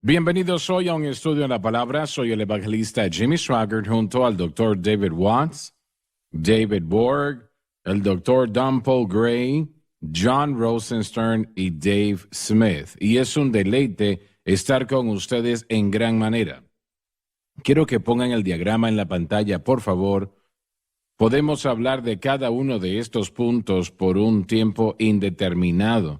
Bienvenidos hoy a un estudio en la palabra. Soy el evangelista Jimmy Swaggart junto al doctor David Watts, David Borg, el doctor Don Paul Gray, John Rosenstern y Dave Smith. Y es un deleite estar con ustedes en gran manera. Quiero que pongan el diagrama en la pantalla, por favor. Podemos hablar de cada uno de estos puntos por un tiempo indeterminado.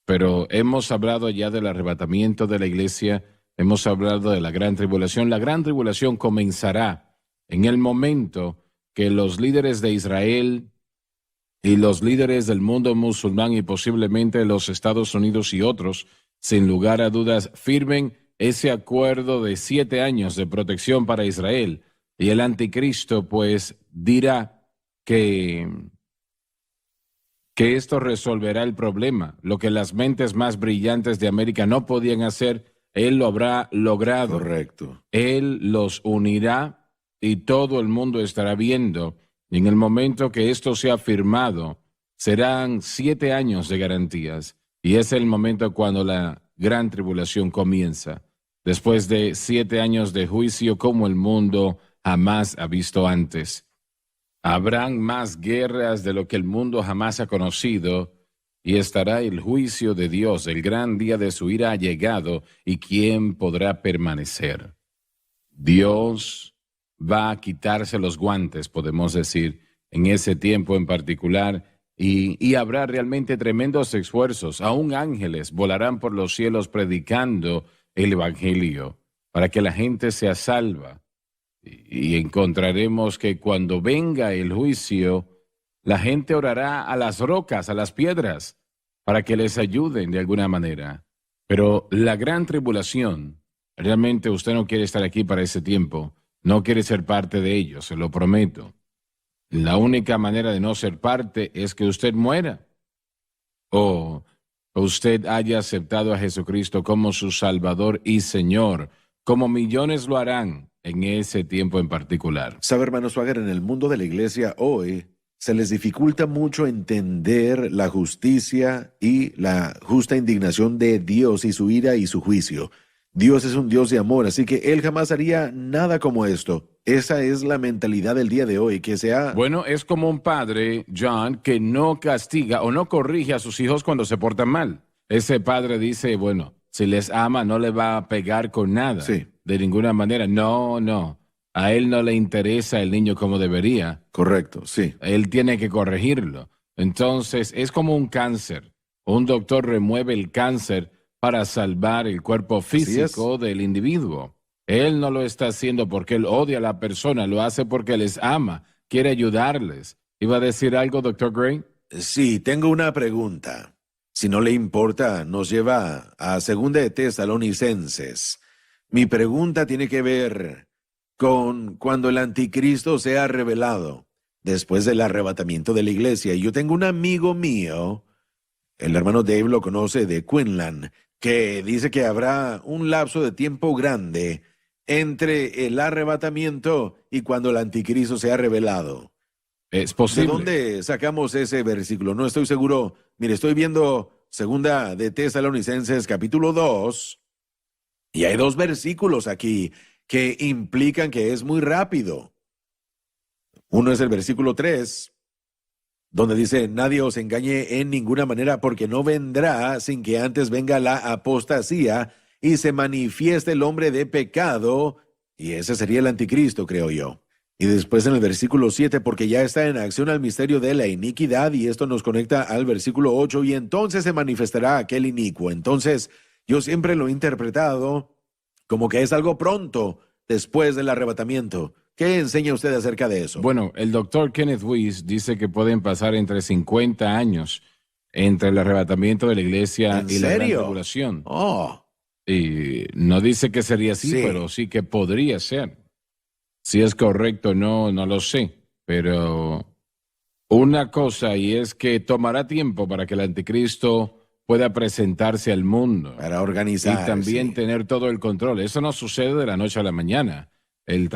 Pero hemos hablado ya del arrebatamiento de la iglesia, hemos hablado de la gran tribulación. La gran tribulación comenzará en el momento que los líderes de Israel y los líderes del mundo musulmán y posiblemente los Estados Unidos y otros, sin lugar a dudas, firmen ese acuerdo de 7 años de protección para Israel. Y el anticristo pues dirá que esto resolverá el problema. Lo que las mentes más brillantes de América no podían hacer, él lo habrá logrado. Correcto. Él los unirá y todo el mundo estará viendo. Y en el momento que esto sea firmado, serán 7 años de garantías. Y es el momento cuando la gran tribulación comienza. Después de 7 años de juicio como el mundo jamás ha visto antes. Habrán más guerras de lo que el mundo jamás ha conocido, y estará el juicio de Dios. El gran día de su ira ha llegado, y ¿quién podrá permanecer? Dios va a quitarse los guantes, podemos decir, en ese tiempo en particular, y habrá realmente tremendos esfuerzos. Aún ángeles volarán por los cielos predicando el Evangelio para que la gente sea salva. Y encontraremos que cuando venga el juicio, la gente orará a las rocas, a las piedras, para que les ayuden de alguna manera. Pero la gran tribulación, realmente usted no quiere estar aquí para ese tiempo, no quiere ser parte de ello, se lo prometo. La única manera de no ser parte es que usted muera, o usted haya aceptado a Jesucristo como su Salvador y Señor, como millones lo harán en ese tiempo en particular. Sabe, hermano Swaggart, en el mundo de la iglesia hoy se les dificulta mucho entender la justicia y la justa indignación de Dios y su ira y su juicio. Dios es un Dios de amor, así que Él jamás haría nada como esto. Esa es la mentalidad del día de hoy, que sea... Bueno, es como un padre, John, que no castiga o no corrige a sus hijos cuando se portan mal. Ese padre dice, bueno, si les ama no le va a pegar con nada. Sí. De ninguna manera. No. A él no le interesa el niño como debería. Correcto, sí. Él tiene que corregirlo. Entonces, es como un cáncer. Un doctor remueve el cáncer para salvar el cuerpo físico del individuo. Él no lo está haciendo porque él odia a la persona, lo hace porque les ama, quiere ayudarles. ¿Iba a decir algo, doctor Gray? Sí, tengo una pregunta. Si no le importa, nos lleva a 2 de Tesalonicenses. Mi pregunta tiene que ver con cuando el anticristo sea revelado después del arrebatamiento de la iglesia. Y yo tengo un amigo mío, el hermano Dave lo conoce, de Quinlan, que dice que habrá un lapso de tiempo grande entre el arrebatamiento y cuando el anticristo sea revelado. Es posible. ¿De dónde sacamos ese versículo? No estoy seguro. Mire, estoy viendo 2 de Tesalonicenses capítulo 2, y hay 2 versículos aquí que implican que es muy rápido. Uno es el versículo 3, donde dice, nadie os engañe en ninguna manera, porque no vendrá sin que antes venga la apostasía y se manifieste el hombre de pecado, y ese sería el anticristo, creo yo. Y después en el versículo 7, porque ya está en acción el misterio de la iniquidad, y esto nos conecta al versículo 8, y entonces se manifestará aquel inicuo. Entonces, yo siempre lo he interpretado como que es algo pronto después del arrebatamiento. ¿Qué enseña usted acerca de eso? Bueno, el doctor Kenneth Wuest dice que pueden pasar entre 50 años entre el arrebatamiento de la iglesia y la gran tribulación. Oh. Y no dice que sería así, Sí. pero sí que podría ser. Si es correcto, no lo sé. Pero una cosa, y es que tomará tiempo para que el anticristo pueda presentarse al mundo. Para organizar. Y también tener todo el control. Eso no sucede de la noche a la mañana. El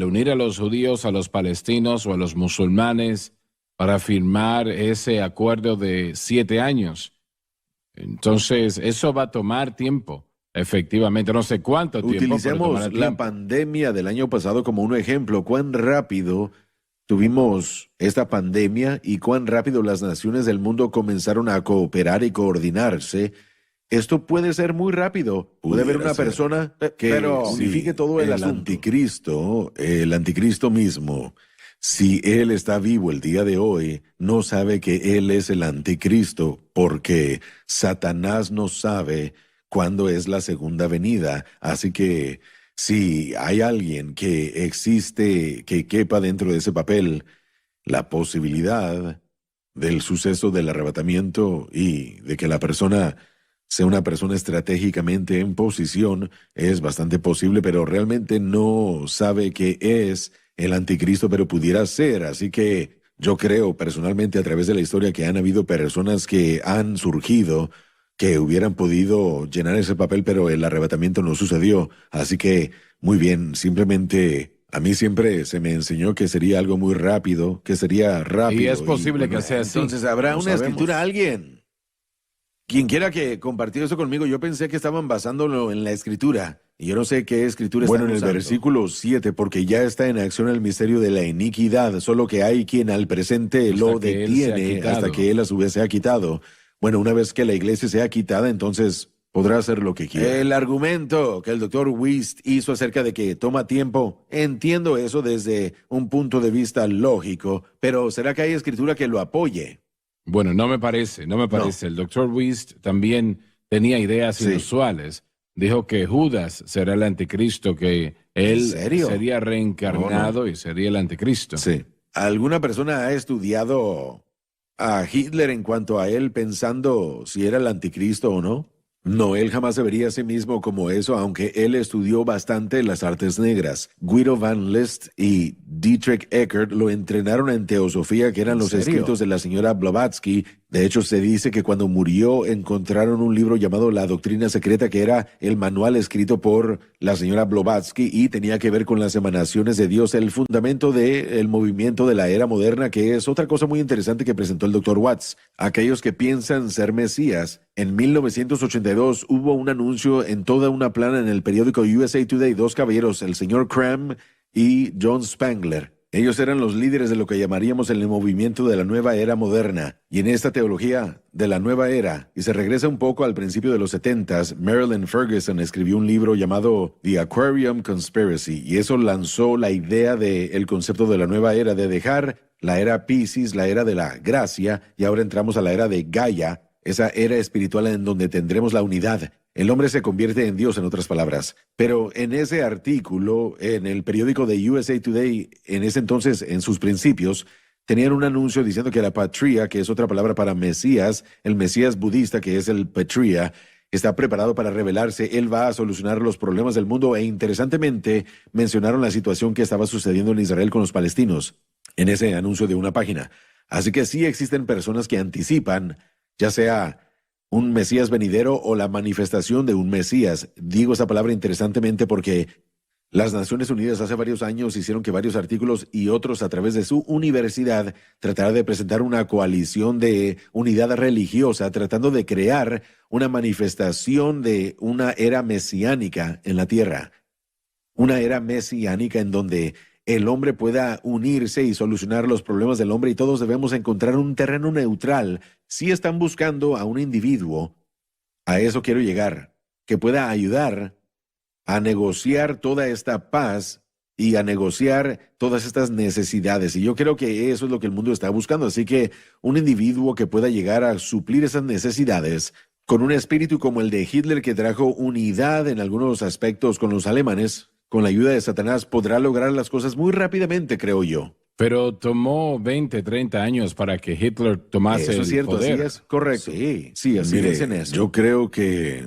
unir a los judíos, a los palestinos o a los musulmanes para firmar ese acuerdo de 7 años. Entonces, eso va a tomar tiempo. Efectivamente, no sé cuánto tiempo. Pero Utilicemos tomará la tiempo. pandemia del año pasado como un ejemplo. Cuán rápido tuvimos esta pandemia y cuán rápido las naciones del mundo comenzaron a cooperar y coordinarse. Esto puede ser muy rápido. Puede haber Pudiera una ser. persona que Pero- unifique todo el asunto. El anticristo mismo, si él está vivo el día de hoy, no sabe que él es el anticristo, porque Satanás no sabe cuándo es la segunda venida. Así que si hay alguien que existe, que quepa dentro de ese papel, la posibilidad del suceso del arrebatamiento y de que la persona sea una persona estratégicamente en posición es bastante posible, pero realmente no sabe que es el anticristo, pero pudiera ser. Así que yo creo personalmente a través de la historia que han habido personas que han surgido que hubieran podido llenar ese papel, pero el arrebatamiento no sucedió. Así que, muy bien, simplemente a mí siempre se me enseñó que sería algo muy rápido, que sería rápido. Y es posible que sea así. Entonces, ¿habrá No una sabemos. escritura? ¿Alguien? Quien quiera que compartiera eso conmigo, yo pensé que estaban basándolo en la escritura. Y yo no sé qué escritura Bueno, están en el usando. versículo 7, porque ya está en acción el misterio de la iniquidad, solo que hay quien al presente Hasta lo que él sea detiene quitado. hasta que él a su vez sea quitado. Bueno, una vez que la iglesia sea quitada, entonces podrá hacer lo que quiera. El argumento que el doctor Wist hizo acerca de que toma tiempo, entiendo eso desde un punto de vista lógico, pero ¿será que hay escritura que lo apoye? Bueno, no me parece. El doctor Wist también tenía ideas Sí. inusuales. Dijo que Judas será el anticristo, que él ¿En serio? sería reencarnado y sería el anticristo. Sí. ¿Alguna persona ha estudiado a Hitler en cuanto a él pensando si era el anticristo o no? No, él jamás se vería a sí mismo como eso, aunque él estudió bastante las artes negras. Guido van List y Dietrich Eckert lo entrenaron en teosofía, que eran ¿En los serio? escritos de la señora Blavatsky. De hecho, se dice que cuando murió encontraron un libro llamado La Doctrina Secreta, que era el manual escrito por la señora Blavatsky y tenía que ver con las emanaciones de Dios, el fundamento del movimiento de la era moderna, que es otra cosa muy interesante que presentó el doctor Watts. Aquellos que piensan ser Mesías, en 1982 hubo un anuncio en toda una plana en el periódico USA Today, dos caballeros, el señor Cram y John Spangler. Ellos eran los líderes de lo que llamaríamos el movimiento de la nueva era moderna. Y en esta teología de la nueva era, y se regresa un poco al principio de los 70s, Marilyn Ferguson escribió un libro llamado The Aquarium Conspiracy, y eso lanzó la idea del concepto de la nueva era, de dejar la era Piscis, la era de la gracia, y ahora entramos a la era de Gaia, esa era espiritual en donde tendremos la unidad. El hombre se convierte en Dios, en otras palabras. Pero en ese artículo, en el periódico de USA Today, en ese entonces, en sus principios, tenían un anuncio diciendo que la patria, que es otra palabra para Mesías, el Mesías budista, que es el patria, está preparado para revelarse. Él va a solucionar los problemas del mundo. E interesantemente, mencionaron la situación que estaba sucediendo en Israel con los palestinos, en ese anuncio de una página. Así que sí existen personas que anticipan, ya sea un Mesías venidero o la manifestación de un Mesías. Digo esa palabra interesantemente porque las Naciones Unidas hace varios años hicieron que varios artículos y otros a través de su universidad trataran de presentar una coalición de unidad religiosa, tratando de crear una manifestación de una era mesiánica en la tierra. Una era mesiánica en donde el hombre pueda unirse y solucionar los problemas del hombre, y todos debemos encontrar un terreno neutral. Si están buscando a un individuo, a eso quiero llegar, que pueda ayudar a negociar toda esta paz y a negociar todas estas necesidades. Y yo creo que eso es lo que el mundo está buscando. Así que un individuo que pueda llegar a suplir esas necesidades con un espíritu como el de Hitler, que trajo unidad en algunos aspectos con los alemanes, con la ayuda de Satanás, podrá lograr las cosas muy rápidamente, creo yo. Pero tomó 20, 30 años para que Hitler tomase Eso es el cierto, poder. así es correcto. Sí, así Mire, dicen eso. yo creo que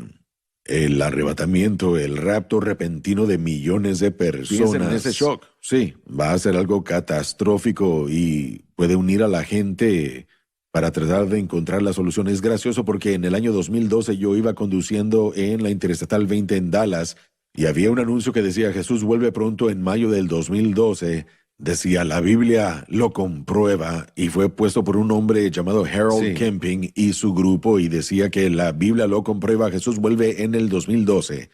el arrebatamiento, el rapto repentino de millones de Piensen personas en ese shock. sí, va a ser algo catastrófico y puede unir a la gente para tratar de encontrar la solución. Es gracioso porque en el año 2012 yo iba conduciendo en la Interestatal 20 en Dallas y había un anuncio que decía: Jesús vuelve pronto en mayo del 2012. decía, la Biblia lo comprueba, y fue puesto por un hombre llamado Harold Sí. Camping y su grupo, y decía que la Biblia lo comprueba, Jesús vuelve en el 2012.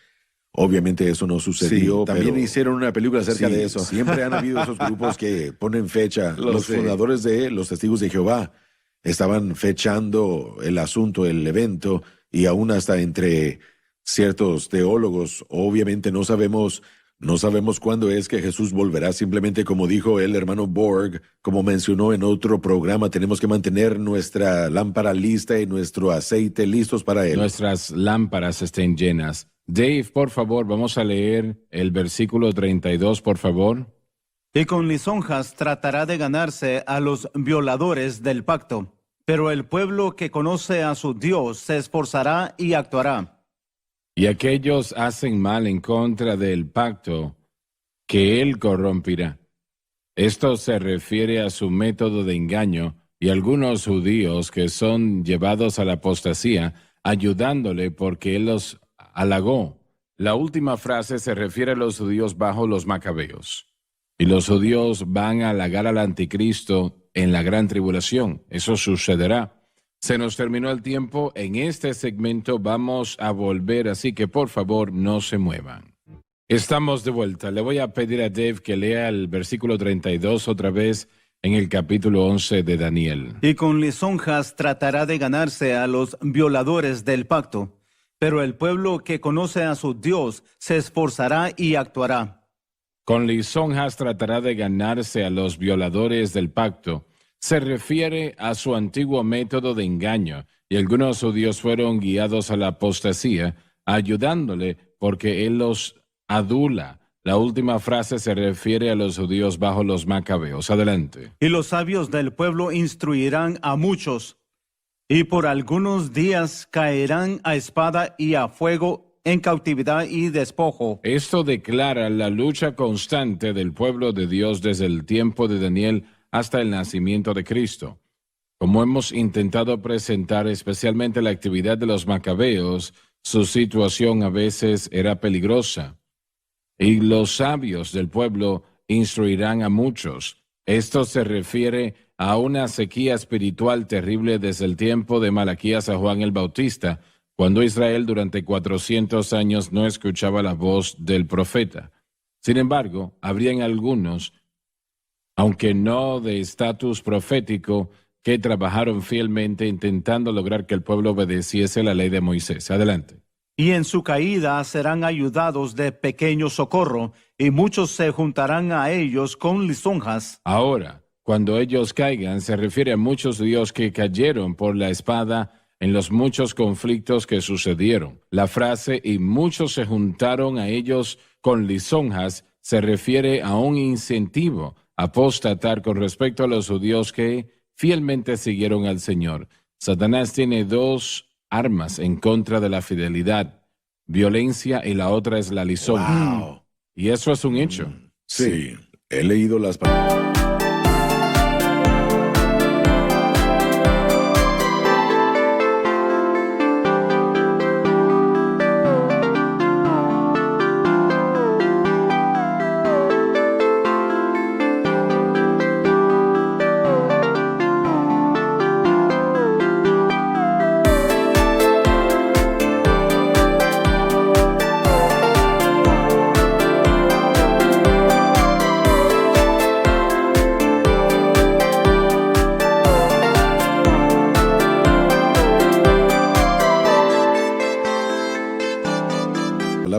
Obviamente eso no sucedió. Sí, también pero hicieron una película acerca sí, de eso. siempre han habido esos grupos que ponen fecha. Lo Los sé. fundadores de los Testigos de Jehová estaban fechando el asunto, el evento, y aún hasta entre ciertos teólogos, obviamente no sabemos cuándo es que Jesús volverá. Simplemente, como dijo el hermano Borg, como mencionó en otro programa, tenemos que mantener nuestra lámpara lista y nuestro aceite listos para él. Nuestras lámparas estén llenas. Dave, por favor, vamos a leer el versículo 32, por favor. Y con lisonjas tratará de ganarse a los violadores del pacto. Pero el pueblo que conoce a su Dios se esforzará y actuará. Y aquellos hacen mal en contra del pacto que él corrompirá. Esto se refiere a su método de engaño y algunos judíos que son llevados a la apostasía, ayudándole porque él los halagó. La última frase se refiere a los judíos bajo los macabeos. Y los judíos van a halagar al anticristo en la gran tribulación. Eso sucederá. Se nos terminó el tiempo. En este segmento vamos a volver, así que por favor no se muevan. Estamos de vuelta. Le voy a pedir a Dave que lea el versículo 32 otra vez en el capítulo 11 de Daniel. Y con lisonjas tratará de ganarse a los violadores del pacto. Pero el pueblo que conoce a su Dios se esforzará y actuará. Con lisonjas tratará de ganarse a los violadores del pacto. Se refiere a su antiguo método de engaño, y algunos judíos fueron guiados a la apostasía, ayudándole porque él los adula. La última frase se refiere a los judíos bajo los macabeos. Adelante. Y los sabios del pueblo instruirán a muchos, y por algunos días caerán a espada y a fuego en cautividad y despojo. Esto declara la lucha constante del pueblo de Dios desde el tiempo de Daniel hasta el nacimiento de Cristo. Como hemos intentado presentar, especialmente la actividad de los macabeos, su situación a veces era peligrosa. Y los sabios del pueblo instruirán a muchos. Esto se refiere a una sequía espiritual terrible desde el tiempo de Malaquías a Juan el Bautista, cuando Israel durante 400 años no escuchaba la voz del profeta. Sin embargo, habrían algunos, aunque no de estatus profético, que trabajaron fielmente intentando lograr que el pueblo obedeciese la ley de Moisés. Adelante. Y en su caída serán ayudados de pequeño socorro, y muchos se juntarán a ellos con lisonjas. Ahora, cuando ellos caigan, se refiere a muchos judíos que cayeron por la espada en los muchos conflictos que sucedieron. La frase "y muchos se juntaron a ellos con lisonjas" se refiere a un incentivo a apostatar con respecto a los judíos que fielmente siguieron al Señor. Satanás tiene dos armas en contra de la fidelidad: violencia, y la otra es la lisonja. Wow. Y eso es un hecho. Sí, he leído las palabras.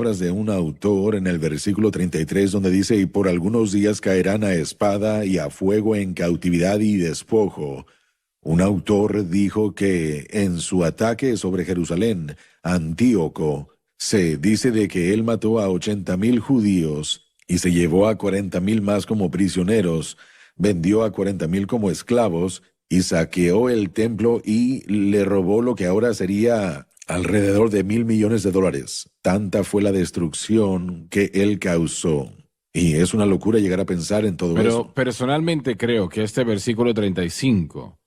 De un autor en el versículo 33, donde dice: y por algunos días caerán a espada y a fuego en cautividad y despojo. Un autor dijo que en su ataque sobre Jerusalén, Antíoco, se dice de que él mató a 80,000 judíos y se llevó a 40,000 más como prisioneros, vendió a 40,000 como esclavos y saqueó el templo y le robó lo que ahora sería alrededor de $1,000 millones. Tanta fue la destrucción que él causó. Y es una locura llegar a pensar en todo Pero eso. personalmente creo que este versículo 35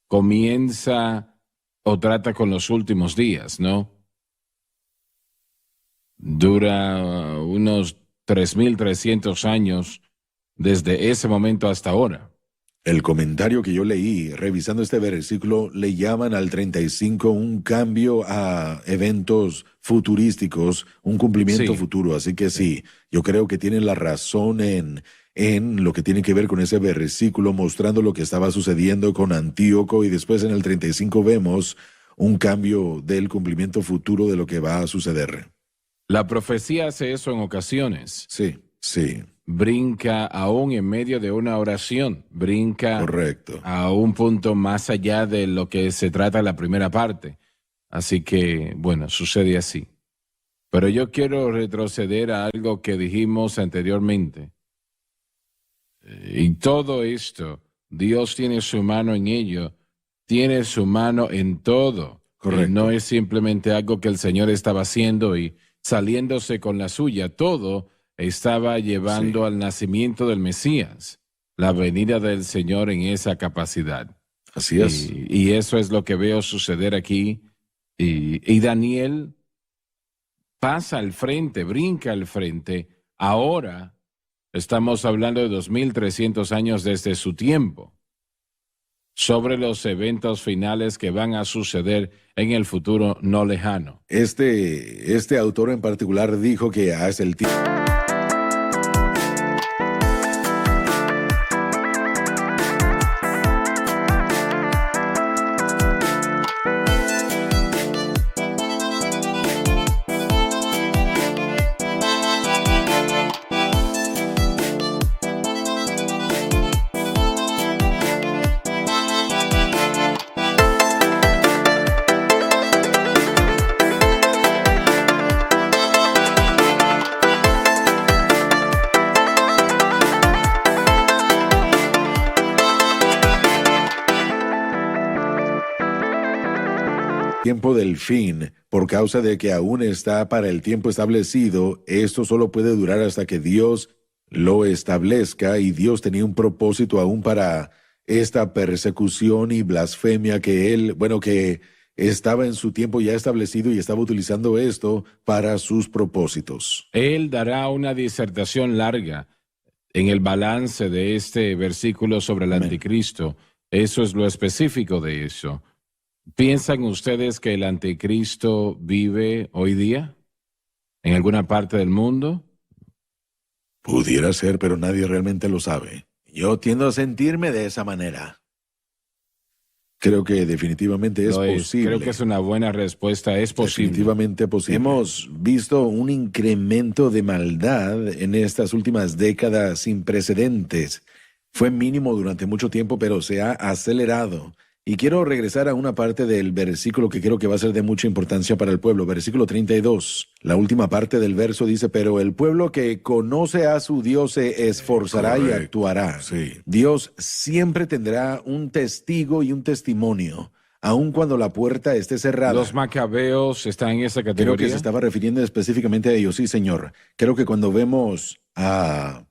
comienza o trata con los últimos días, ¿no? Dura unos 3,300 años desde ese momento hasta ahora. El comentario que yo leí, revisando este versículo, le llaman al 35 un cambio a eventos futurísticos, un cumplimiento Sí. futuro. Así que sí, yo creo que tienen la razón en lo que tiene que ver con ese versículo, mostrando lo que estaba sucediendo con Antíoco, y después en el 35 vemos un cambio del cumplimiento futuro de lo que va a suceder. La profecía hace eso en ocasiones. Sí, sí, Brinca aún en medio de una oración, brinca correcto. a un punto más allá de lo que se trata la primera parte. Así que, bueno, sucede así. Pero yo quiero retroceder a algo que dijimos anteriormente. Y todo esto, Dios tiene su mano en ello, tiene su mano en todo. Correcto. Y no es simplemente algo que el Señor estaba haciendo y saliéndose con la suya. Todo estaba llevando al nacimiento del Mesías, la venida del Señor en esa capacidad. Así es. Y eso es lo que veo suceder aquí. Y Daniel pasa al frente, brinca al frente. Ahora estamos hablando de 2300 años desde su tiempo, sobre los eventos finales que van a suceder en el futuro no lejano. Este autor en particular dijo que hace el tiempo. Tiempo del fin, por causa de que aún está para el tiempo establecido, esto solo puede durar hasta que Dios lo establezca, y Dios tenía un propósito aún para esta persecución y blasfemia que estaba en su tiempo ya establecido, y estaba utilizando esto para sus propósitos. Él dará una disertación larga en el balance de este versículo sobre el Amén. anticristo. Eso es lo específico de eso. ¿Piensan ustedes que el anticristo vive hoy día en alguna parte del mundo? Pudiera ser, pero nadie realmente lo sabe. Yo tiendo a sentirme de esa manera. Creo que definitivamente es Lo es. posible. Creo que es una buena respuesta. Es posible. Definitivamente posible. Hemos visto un incremento de maldad en estas últimas décadas sin precedentes. Fue mínimo durante mucho tiempo, pero se ha acelerado. Y quiero regresar a una parte del versículo que creo que va a ser de mucha importancia para el pueblo. Versículo 32. La última parte del verso dice: pero el pueblo que conoce a su Dios se esforzará y actuará. Sí. Dios siempre tendrá un testigo y un testimonio, aun cuando la puerta esté cerrada. Los macabeos están en esa Creo categoría. que se estaba refiriendo específicamente a ellos. Sí, señor. Creo que cuando vemos a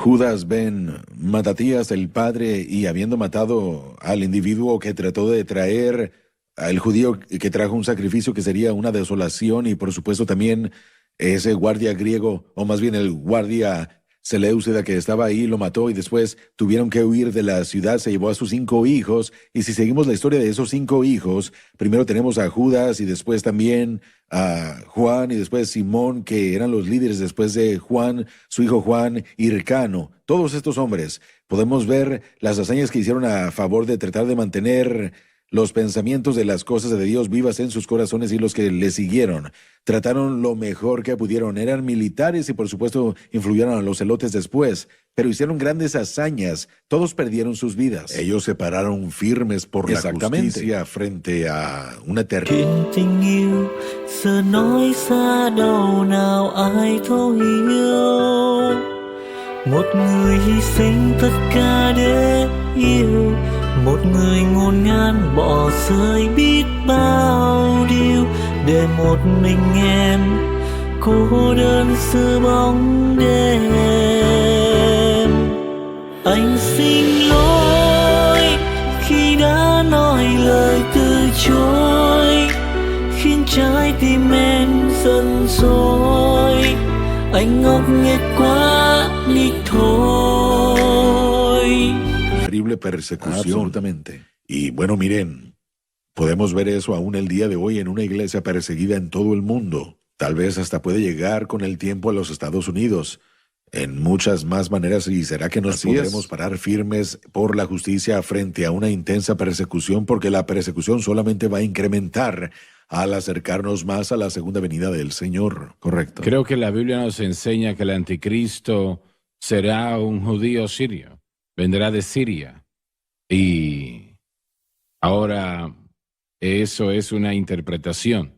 Judas ben Matatías, el padre, y habiendo matado al individuo que trató de traer, al judío que trajo un sacrificio que sería una desolación, y por supuesto también ese guardia griego, o más bien el guardia Seleucida que estaba ahí, lo mató, y después tuvieron que huir de la ciudad. Se llevó a sus 5 hijos, y si seguimos la historia de esos 5 hijos, primero tenemos a Judas, y después también a Juan, y después Simón, que eran los líderes después de Juan, su hijo Juan, Hircano. Todos estos hombres, podemos ver las hazañas que hicieron a favor de tratar de mantener los pensamientos de las cosas de Dios vivas en sus corazones, y los que le siguieron trataron lo mejor que pudieron. Eran militares y por supuesto influyeron a los celotes después, pero hicieron grandes hazañas. Todos perdieron sus vidas. Ellos se pararon firmes por la justicia frente a una terrible. Chuyện tình yêu giờ nói xa đâu nào ai thấu hiểu. Một người hy sinh tất cả để yêu, một người ngổn ngang bỏ rơi biết bao điều, để một mình em cô đơn giữa bóng đêm. Anh xin lỗi khi đã nói lời từ chối, khiến trái tim em giận dỗi. Anh ngốc nghếch quá đi thôi. persecución. Absolutamente. Y bueno, miren, podemos ver eso aún el día de hoy en una iglesia perseguida en todo el mundo. Tal vez hasta puede llegar con el tiempo a los Estados Unidos. En muchas más maneras, y será que nos Así podremos es. parar firmes por la justicia frente a una intensa persecución, porque la persecución solamente va a incrementar al acercarnos más a la segunda venida del Señor. Correcto. Creo que la Biblia nos enseña que el anticristo será un judío sirio, vendrá de Siria. Y ahora eso es una interpretación.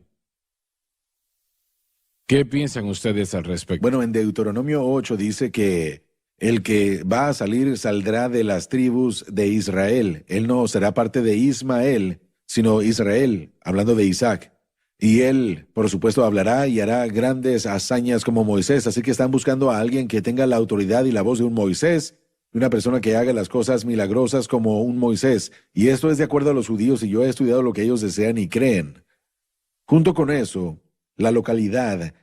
¿Qué piensan ustedes al respecto? Bueno, en Deuteronomio 8 dice que el que va a salir saldrá de las tribus de Israel. Él no será parte de Ismael, sino Israel, hablando de Isaac. Y él, por supuesto, hablará y hará grandes hazañas como Moisés. Así que están buscando a alguien que tenga la autoridad y la voz de un Moisés, una persona que haga las cosas milagrosas como un Moisés. Y esto es de acuerdo a los judíos, y yo he estudiado lo que ellos desean y creen. Junto con eso, la localidad,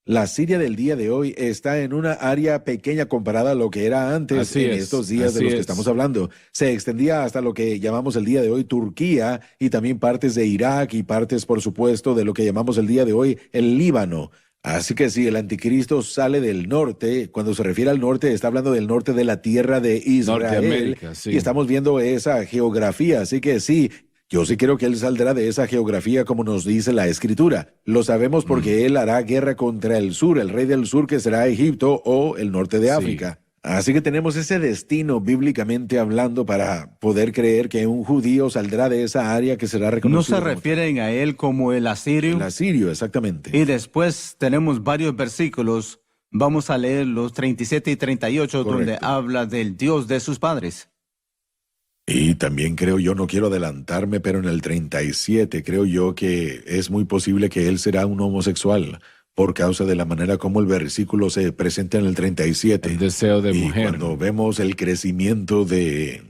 la Siria del día de hoy, está en una área pequeña comparada a lo que era antes Así en es, estos días de así los que es. estamos hablando. Se extendía hasta lo que llamamos el día de hoy Turquía, y también partes de Irak y partes, por supuesto, de lo que llamamos el día de hoy el Líbano. Así que si el anticristo sale del norte, cuando se refiere al norte, está hablando del norte de la tierra de Israel. Norteamérica, sí. Y estamos viendo esa geografía. Así que sí, yo sí creo que él saldrá de esa geografía como nos dice la Escritura. Lo sabemos porque él hará guerra contra el sur, el rey del sur que será Egipto o el norte de Sí. África. Así que tenemos ese destino bíblicamente hablando para poder creer que un judío saldrá de esa área que será No reconocido se como refieren a él como el asirio. el asirio, exactamente. Y después tenemos varios versículos. Vamos a leer los 37 y 38, donde Correcto. habla del Dios de sus padres. Y también creo yo, no quiero adelantarme, pero en el 37 creo yo que es muy posible que él será un homosexual por causa de la manera como el versículo se presenta en el 37. El deseo de y mujer. cuando vemos el crecimiento de...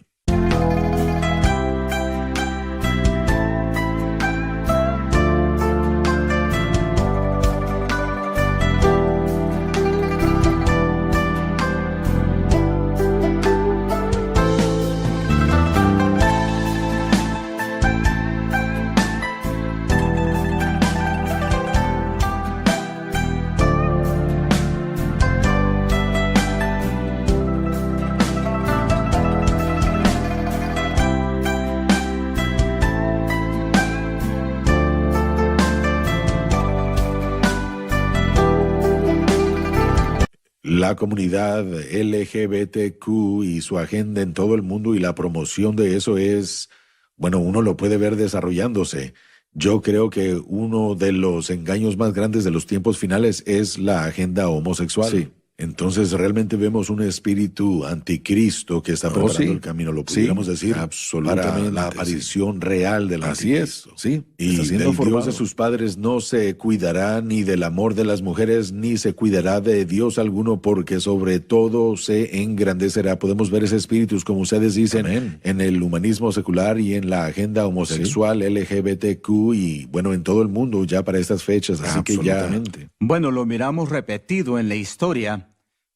La comunidad LGBTQ y su agenda en todo el mundo y la promoción de eso es, bueno, uno lo puede ver desarrollándose. Yo creo que uno de los engaños más grandes de los tiempos finales es la agenda homosexual. Sí. Entonces realmente vemos un espíritu anticristo que está preparando sí. el camino, lo Sí, pudiéramos decir, absolutamente, para la sí. aparición real del Así es, anticristo. sí. Y Está siendo el Dios formado. de sus padres no se cuidará ni del amor de las mujeres, ni se cuidará de Dios alguno, porque sobre todo se engrandecerá. Podemos ver ese espíritu, como ustedes dicen, Amén. en el humanismo secular y en la agenda homosexual, LGBTQ, y bueno, en todo el mundo ya para estas fechas. Así que ya... Absolutamente. Bueno, lo miramos repetido en la historia.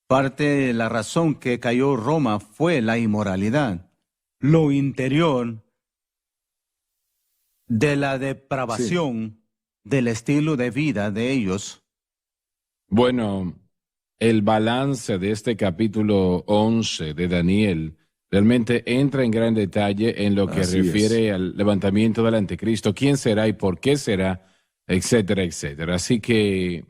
Parte de la razón que cayó Roma fue la inmoralidad, lo interior de la depravación del estilo de vida de ellos. Bueno, el balance de este capítulo 11 de Daniel realmente entra en gran detalle en lo que Así refiere al levantamiento del anticristo, quién será y por qué será, etcétera, etcétera. Así que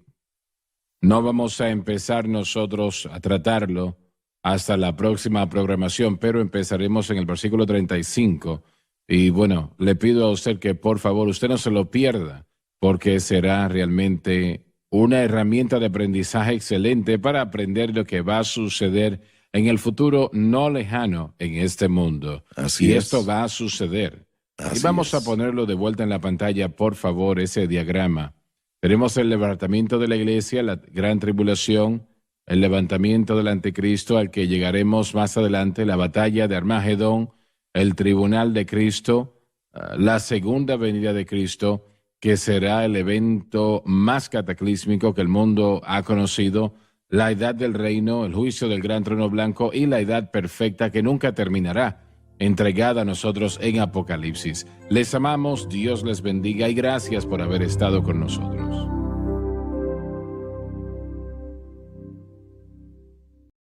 no vamos a empezar nosotros a tratarlo hasta la próxima programación, pero empezaremos en el versículo 35. Y bueno, le pido a usted que por favor usted no se lo pierda, porque será realmente una herramienta de aprendizaje excelente para aprender lo que va a suceder en el futuro no lejano en este mundo. Así y es. esto va a suceder. Así y vamos a es. ponerlo de vuelta en la pantalla, por favor, ese diagrama. Tenemos el levantamiento de la iglesia, la gran tribulación, el levantamiento del anticristo al que llegaremos más adelante, la batalla de Armagedón, el tribunal de Cristo, la segunda venida de Cristo, que será el evento más cataclísmico que el mundo ha conocido, la edad del reino, el juicio del gran trono blanco y la edad perfecta que nunca terminará. entregada a nosotros en Apocalipsis. Les amamos, Dios les bendiga y gracias por haber estado con nosotros.